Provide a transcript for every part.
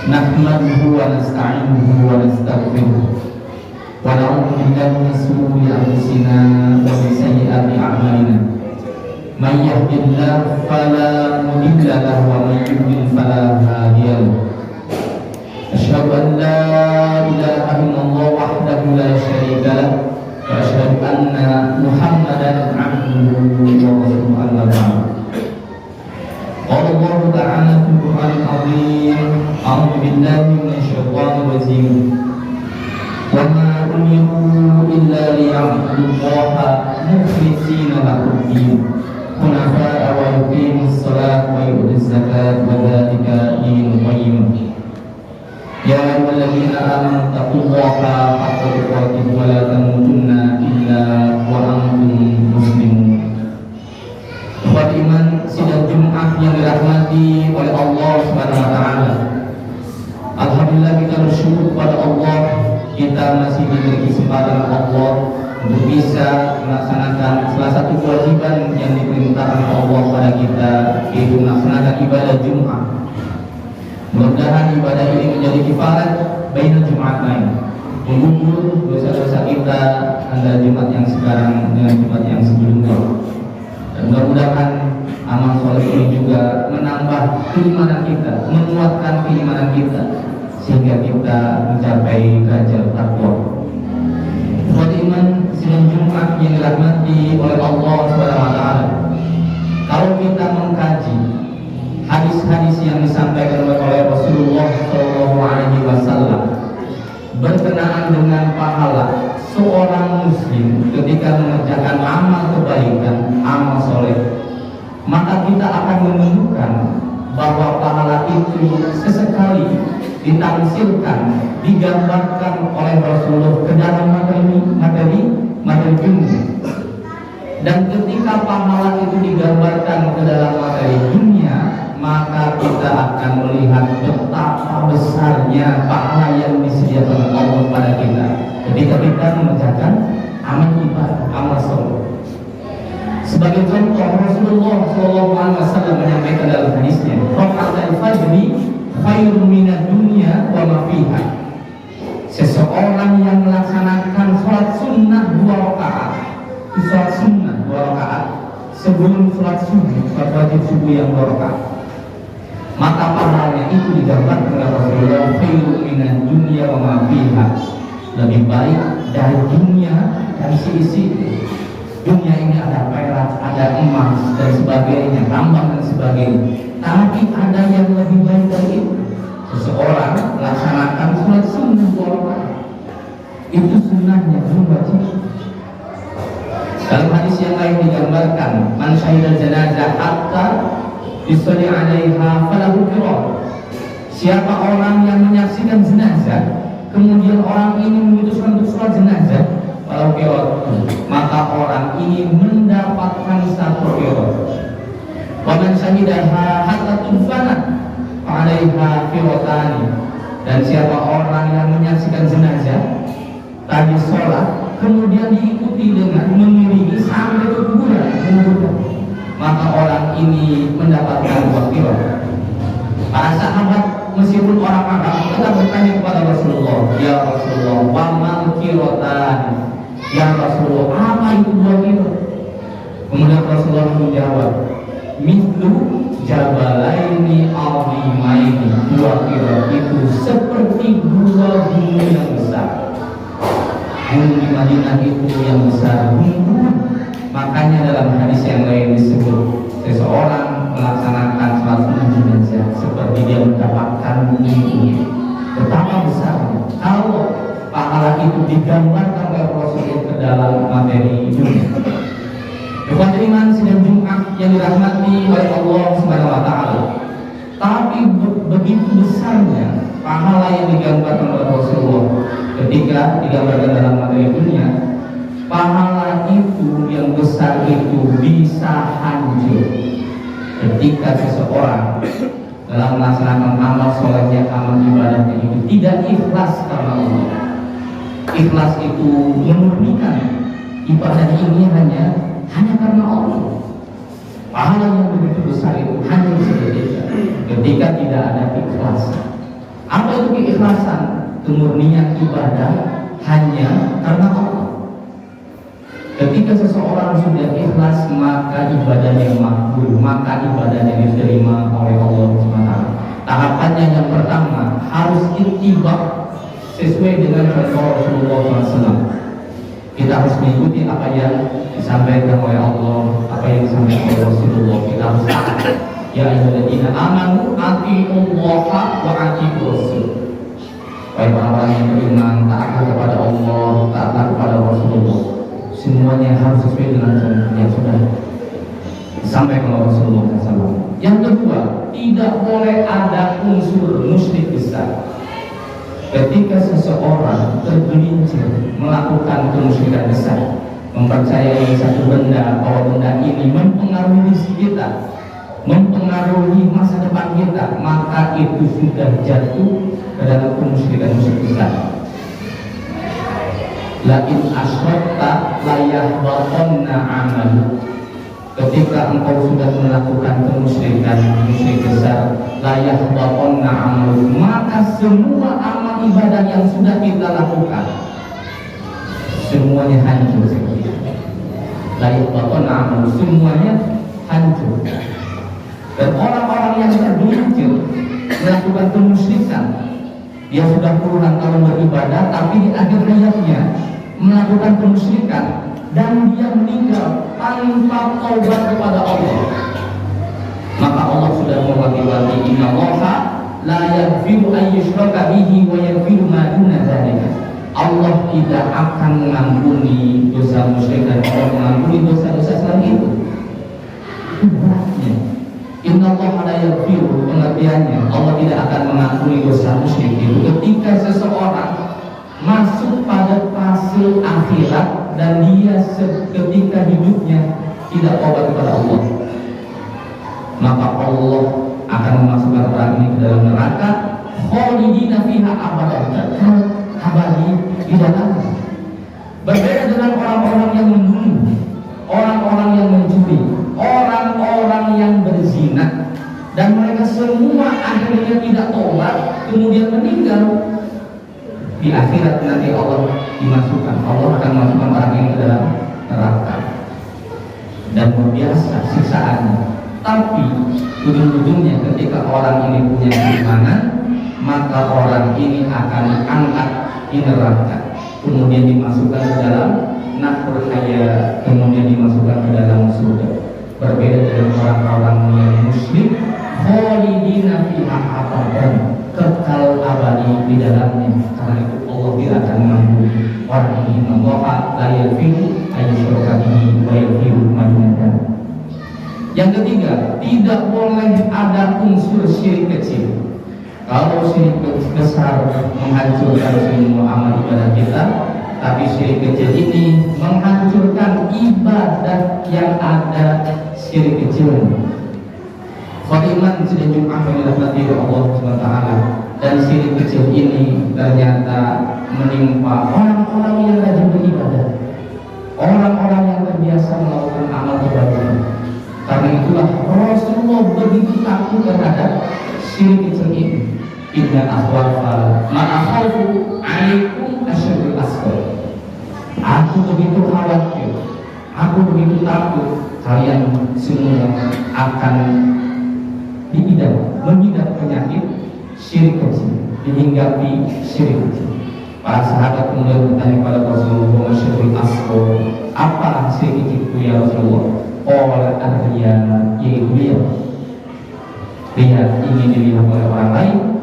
Nahmaduhu wa nasta'inuhu wa nastaghfiruh wa na'udzu billahi min shururi anfusina wa min sayyiati a'malina. May yahdihillahu fala mudilla lahu wa may yudlil fala hadiya lahu. Asyhadu an la ilaha illallah wahdahu la syarika lahu wa asyhadu anna Muhammadan 'abduhu wa rasuluhu amma ba'd. Qala Allah ta'ala fil Qur'anil 'azim, a'udzu billahi minasyaitonir rajim. Wa ma umiru illa liya'budullaha mukhlishina lahu-d-din, hunafa'a wa yuqimus salata wa yu'tuz zakata wa dzalika dinul qayyim. Ya ayyuhalladzina amanu taqullaha haqqa tuqatih wa la tamutunna illa wa antum muslimun. Ikhwat iman, sidang Jumat yang dirahmati oleh Allah Subhanahu wa taala. Alhamdulillah, kita bersyukur kepada Allah, kita masih diberi kesempatan Allah untuk bisa melaksanakan salah satu kewajiban yang diperintahkan Allah pada kita, yaitu melaksanakan ibadah Jumat. Mudah-mudahan ibadah ini menjadi kifarat bainal Jumat lain, mengukur dosa-dosa kita antara Jumat yang sekarang dengan Jumat yang sebelumnya. Dan mudah-mudahan amal soleh ini juga menambah keimanan kita, menguatkan keimanan kita, sehingga kita mencapai derajat takwa. Buat iman, sidang Jumat yang dirahmati oleh Allah Subhanahu wa taala. Kalau kita mengkaji hadis-hadis yang disampaikan oleh Rasulullah SAW berkenaan dengan pahala seorang muslim ketika mengerjakan amal kebaikan, amal soleh, maka kita akan menemukan bahwa pahala itu sesekali ditamsilkan, digambarkan oleh Rasulullah ke dalam materi dunia. Dan ketika pahala itu digambarkan ke dalam materi dunia, maka kita akan melihat betapa besarnya pahala yang disediakan Allah pada kita ketika kita mengerjakan amal ibadah, amal soleh. Sebagai contoh, Rasulullah SAW menyampaikan dalam hadisnya, "Raka'atul fajri khairun minad dunya wa ma fiha." Seseorang yang melaksanakan sholat sunnah 2 rakaat, sholat sunnah 2 rakaat sebelum sholat subuh, sholat wajib subuh yang 2 rakaat, maka pahalanya itu digambarkan oleh Rasulullah, khairun minad dunya wa ma fiha, lebih baik dari dunia dan isi-isi. Dunia ini ada perak, ada emas dan sebagainya, tambang dan sebagainya. Tapi ada yang lebih baik dari itu. Seseorang melaksanakan sholat sunnah 2 rakaat, itu sunnahnya, belum wajib. Dalam hadis yang lain digambarkan, man syahida janazah hatta yusalli 'alaiha falahu qirat. Siapa orang yang menyaksikan jenazah, kemudian orang ini memutuskan untuk sholat jenazah, falahu qirat, maka orang ini mendapatkan 1 qirat. Wa man syahidaha hatta tudfana fa 'alaiha qiratani. Dan siapa orang yang menyaksikan jenazah tadi sholat, kemudian diikuti dengan mengiringi sampai ke kuburan, maka orang ini mendapatkan 2 qirat. Para sahabat meskipun orang Arab tetap bertanya kepada Rasulullah, "Ya Rasulullah, wa mal qiratan?" Ya Rasulullah, apa itu 2 qirat? Kemudian Rasulullah menjawab, "Mithlu jabalaini azimaini." 2 qirat itu seperti 2 gunung yang besar. Gunung di Madinah itu yang besar, gunung. Makanya dalam hadis yang lain disebut seseorang melaksanakan sholat sunnah jenazah seperti dia mendapatkan bumi ini. Betapa besarnya kalau pahala itu digambarkan oleh Rasulullah ke dalam materi dunia. Bukan iman sidang Jumat yang dirahmati oleh Allah Subhanahu wa taala. Tapi begitu besarnya pahala yang digambarkan oleh Rasulullah ketika digambarkan dalam materi dunia. Pahala itu yang besar itu bisa hancur ketika seseorang dalam melaksanakan amal solehnya, amal ibadahnya itu tidak ikhlas karena Allah. Ikhlas itu memurnikan ibadah ini hanya karena Allah. Pahala yang begitu besar itu hanya bisa ketika tidak ada ikhlas. Apa itu keikhlasan? Kemurnian ibadah hanya karena Allah. Ketika seseorang sudah ikhlas, maka ibadahnya makbul, maka ibadahnya diterima oleh Allah SWT. Tahapannya yang pertama harus ittiba, sesuai dengan contoh Rasulullah SAW. Kita harus mengikuti apa yang disampaikan oleh Allah, apa yang disampaikan oleh Rasulullah. Kita harus taat. Ya ayyuhalladzina amanu atiiullaha wa atiiur rasul. Wahai orang yang beriman, taatlah kepada Allah, taatlah kepada Rasulullah. Semuanya harus sesuai dengan yang sudah disampaikan oleh Rasulullah SAW. Yang kedua, tidak boleh ada unsur musyrik besar. Ketika seseorang tergelincir melakukan kemusyrikan besar, mempercayai satu benda, bahwa benda ini mempengaruhi rezeki kita, mempengaruhi masa depan kita, maka itu sudah jatuh ke dalam kemusyrikan besar. Lakin asyrakta layahbatanna amalu. Ketika engkau sudah melakukan kemusyrikan, musyrik besar, layahbatanna amalu, maka semua amal ibadah yang sudah kita lakukan semuanya hancur. Layahbatanna amalu, semuanya hancur. Dan orang-orang yang tergelincir melakukan kemusyrikan, dia sudah puluhan tahun beribadah, tapi di akhir hayatnya melakukan kemusyrikan dan dia meninggal tanpa taubat kepada Allah, maka Allah sudah mewanti-wanti, innallaha la yaghfiru an yushraka bihi wa yaghfiru ma duna dzalika. Allah tidak akan mengampuni dosa musyrik dan Allah mengampuni dosa-dosa selain itu. Beratnya innallaha la yaghfiru, pengertiannya Allah tidak akan mengampuni dosa musyrik itu ketika seseorang masuk pada fase akhirat dan dia ketika hidupnya tidak taubat kepada Allah, maka Allah akan memasukkan orang ini ke dalam neraka, khalidina fiha abadan, kekal abadi di dalamnya. Berbeda dengan orang-orang yang membunuh, orang-orang yang mencuri, orang-orang yang berzina, dan mereka semua akhirnya tidak taubat kemudian meninggal. Di akhirat nanti Allah akan masukkan orang ini ke dalam neraka dan luar biasa siksaannya. Tapi ujung-ujungnya ketika orang ini punya keimanan, maka orang ini akan angkat di neraka, kemudian dimasukkan ke dalam nafur haya, kemudian dimasukkan ke dalam surga. Berbeda dengan orang-orang yang musyrik, khalidina fiha abadan, kekal abadi di dalamnya. Karena itu Allah tidak akan mengampuni orang ini. Allah la yaghfiru an yushraka bihi wa yaghfiru ma duna dzalik. Yang ketiga, tidak boleh ada unsur syirik kecil. Kalau syirik besar menghancurkan semua amal ibadah kita, tapi syirik kecil ini menghancurkan ibadah yang ada syirik kecil. Khadiman sudah Jumat yang dirahmati Allah SWT, dan syirik kecil ini ternyata menimpa orang-orang yang rajin beribadah, orang-orang yang terbiasa melakukan amal kebaikan. Karena itulah Rasulullah begitu takut terhadap syirik kecil ini. Inna akhwafa ma'akhafu alaikum asyadul asghar. Aku begitu khawatir, aku begitu takut kalian semua akan mengidap penyakit syirik kecil, dihinggapi syirik kecil. Para sahabat kemudian bertanya kepada Rasulullah, "Syirkul asghar, apa syirik itu ya Rasulullah?" Qala ar-riya, yaitu riya ingin dilihat oleh orang lain,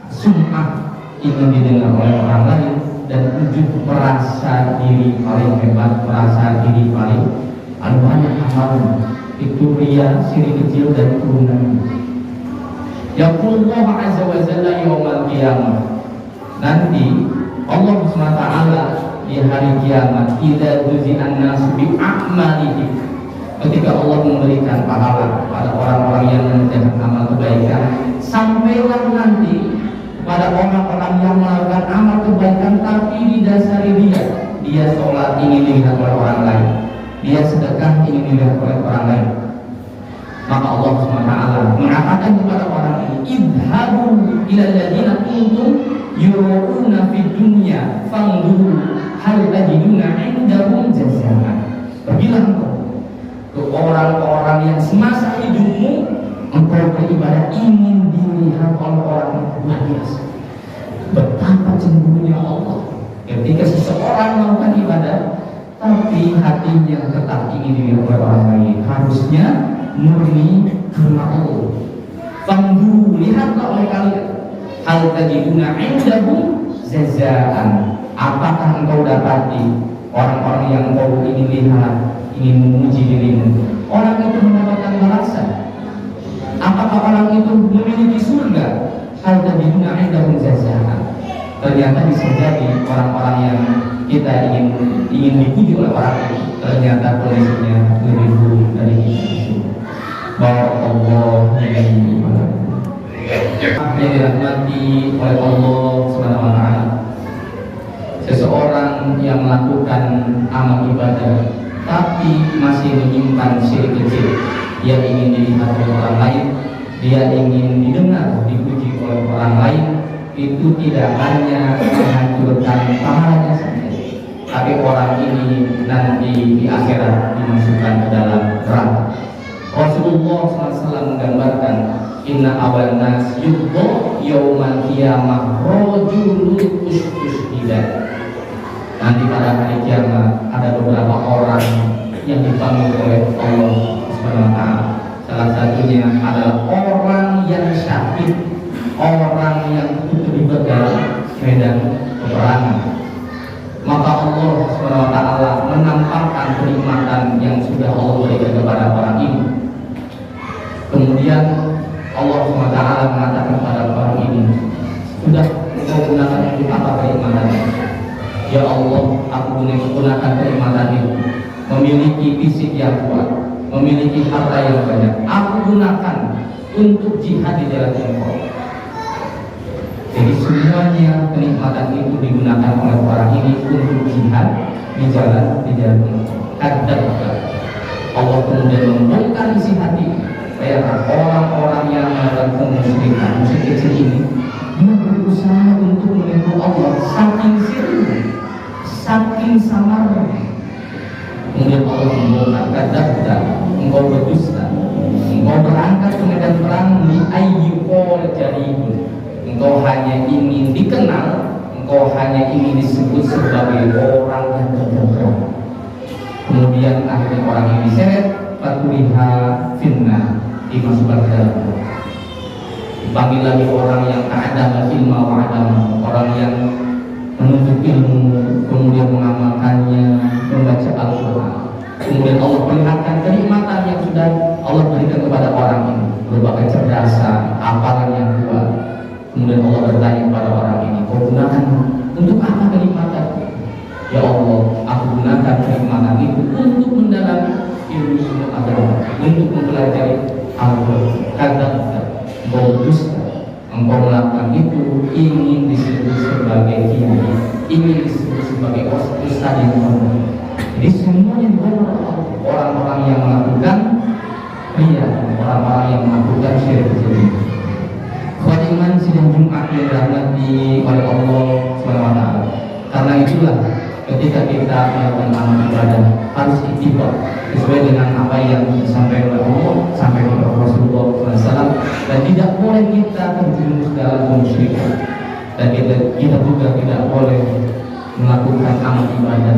sum'ah ingin didengar oleh orang lain, dan ujub merasa diri paling hebat, merasa diri paling banyak amal. Itu riya, syirik kecil dan turunannya. Yaqulullah azza wa jalla yawmal qiyamah, nanti Allah SWT di hari kiamat, idza juzi'an nasu bi a'malihim, ketika Allah memberikan pahala pada orang-orang yang mengerjakan amal kebaikan, sampailah nanti pada orang-orang yang melakukan amal kebaikan tapi didasari dia sholat ingin dilihat oleh orang lain, dia sedekah ingin dilihat oleh orang lain, maka Allah SWT mengatakan kepada orang ini, idhabu ila alladziina kuntum yuruna fid dunya fanzuru hal tajiduna indahum jazaa. Pergilah engkau ke orang-orang yang semasa hidupmu engkau beribadah ingin dilihat oleh orang yang luar biasa. Betapa cemburunya Allah ketika seseorang melakukan ibadah tapi hatinya tetap ingin dilihat oleh orang lain. Harusnya murni karena Allah. Fanzuru, lihatlah oleh kalian, hal tajiduna indahum jazaan. Apakah engkau dapati orang-orang yang engkau ingin lihat, ingin memuji dirimu, orang itu mendapatkan balasan? Apakah orang itu memiliki surga? Hal tajiduna indahum jazaan. Ternyata bisa jadi orang-orang yang kita ingin dipuji oleh orang itu ternyata kondisinya lebih buruk dari kita. Barakallahu fiikum. Yang dirahmati oleh Allah Subhanahu wa taala, seseorang yang melakukan amal ibadah tapi masih menyimpan syirik kecil, dia ingin dilihat oleh orang lain, dia ingin didengar, dipuji oleh orang lain, itu tidak hanya menghancurkan pahalanya saja, tapi orang ini nanti di akhirat dimasukkan ke dalam neraka. Rasulullah SAW menggambarkan, inna awal nas yudho yawmal qiyamah rojulul ustushidah. Nanti pada hari kiamat ada beberapa orang yang dipanggil oleh Allah Subhanahu wa taala. Salah satunya adalah orang yang syahid, orang yang terlibat dalam medan peperangan. Maka Allah Subhanahu wa taala menampakkan kenikmatan yang sudah Allah berikan kepada orang ini. Kemudian Allah Subhanahu wa taala mengatakan kepada orang ini, sudah engkau gunakan untuk apa kenikmatannya? Ya Allah, aku gunakan kenikmatan itu, memiliki fisik yang kuat, memiliki harta yang banyak, aku gunakan untuk jihad di jalan Engkau. Jadi semuanya kenikmatan itu digunakan oleh orang ini untuk jihad di jalan Engkau. Allah kemudian membongkar isi hati. Bayangkan orang-orang yang melakukan kemusyrikan, musyrik kecil ini, dia berusaha untuk menipu Allah, saking sirna, saking samarnya. Kemudian Allah membongkar, kadzabta, engkau berdusta, engkau berangkat ke medan perang di ayyuqal jadibun. Engkau hanya ingin dikenal, engkau hanya ingin disebut sebagai orang yang gagal. Kemudian akhirnya orang ini diseret, fatuliha finna, dimasukkan ke dalam. Dipanggil lagi orang yang ada ilmu wa adam, orang yang menuntut ilmu, kemudian mengamalkannya, membaca Al-Quran. Kemudian Allah perlihatkan kenikmatan yang sudah Allah berikan kepada orang ini, berupa kecerdasan, hafalan yang kuat. Kemudian Allah bertanya kepada orang ini, kau gunakan untuk apa kenikmatan? Ya Allah, aku gunakan kenikmatan itu untuk mendalami ilmu agama, untuk mempelajari Al-Quran. Kadzabta, engkau dusta, engkau melakukan itu ingin disebut sebagai kiai, ingin disebut sebagai ustaz yang benar. Jadi semuanya dibuat orang-orang yang melakukan ria, orang-orang yang melakukan syirik kecil. Khadiman sidang Jumat yang dirahmati oleh Allah SWT. Karena itulah ketika kita melakukan amal ibadah harus ittiba sesuai dengan apa yang disampaikan oleh Allah, sampai oleh Rasulullah SAW, dan tidak boleh kita terjerumus dalam kemusyrikan, dan kita juga tidak boleh melakukan amal ibadah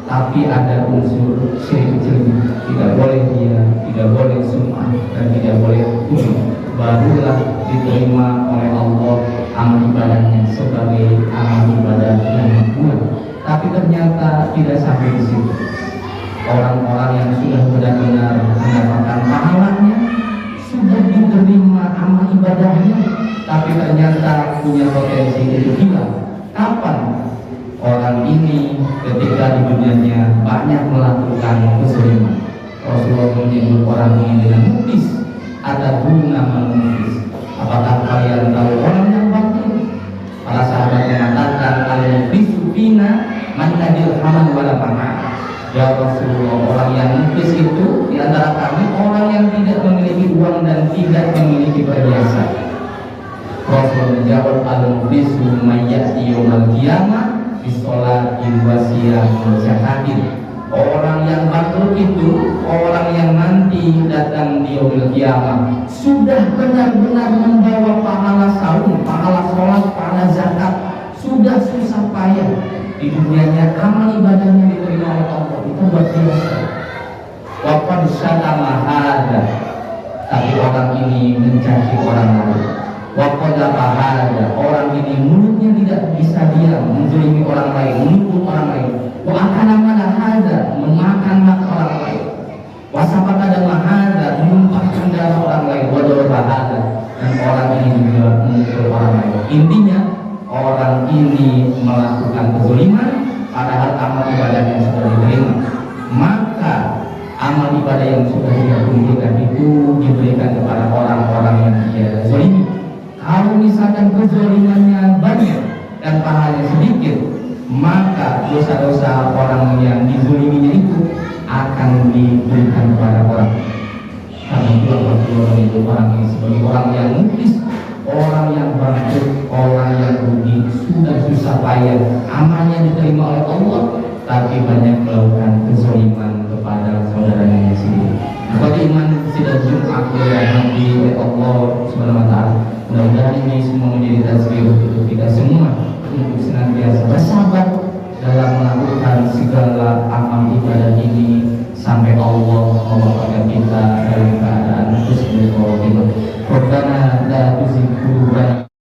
tapi ada unsur syirik kecil. Tidak boleh dia, tidak boleh sum'ah, dan tidak boleh khusyuk. Barulah diterima oleh Allah amal ibadahnya sebagai amal ibadah yang makbul. Tapi ternyata tidak sampai di situ. Orang-orang yang sudah benar-benar mendapatkan pahalanya, sudah diterima amal ibadahnya, tapi ternyata punya potensi itu hilang. Kapan? Orang ini ketika di dunianya banyak melakukan kezaliman. Rasulullah menyebut orang ini dengan muflis. Ada guna muflis. Apakah kalian tahu orang yang batil? Para sahabat mengatakan, al-muflisu fina man la dirhaman wala mana. Ya Rasulullah, orang yang muflis itu di antara kami orang yang tidak memiliki uang dan tidak memiliki perhiasan. Rasulullah jawab al-muflisu mayyati yawmal qiyamah bisolatin wasiyah jahadin. Orang yang bangkrut itu orang yang nanti datang di yaumil qiyamah sudah benar-benar membawa pahala saum, pahala sholat, pahala zakat, sudah susah payah di dunianya, amal ibadahnya diterima oleh Allah, itu luar biasa. Waqad syatama hada, tapi orang ini mencaci orang lain. Waqad hada, orang ini mulutnya tidak bisa diam, menzalimi orang lain, menipu orang lain. Wa akana mana hada, memakan hak orang lain. Wasapat ada mahada, menumpahkan darah orang lain. Wadah hada, dan orang ini juga memukul orang lain. Intinya orang ini melakukan kezaliman padahal amal ibadahnya sudah diterima. Maka amal ibadah yang sudah dia kumpulkan itu diberikan kepada orang-orang yang dia zalimi. Kalau misalkan kezalimannya banyak dan pahalanya sedikit, maka dosa-dosa orang yang dizaliminya itu akan diberikan kepada orang. Karena itu Allah itu orang ini sebagai orang yang muflis, orang yang bangkrut, orang yang rugi, sudah susah payah, amalnya diterima oleh Allah, tapi banyak melakukan kezaliman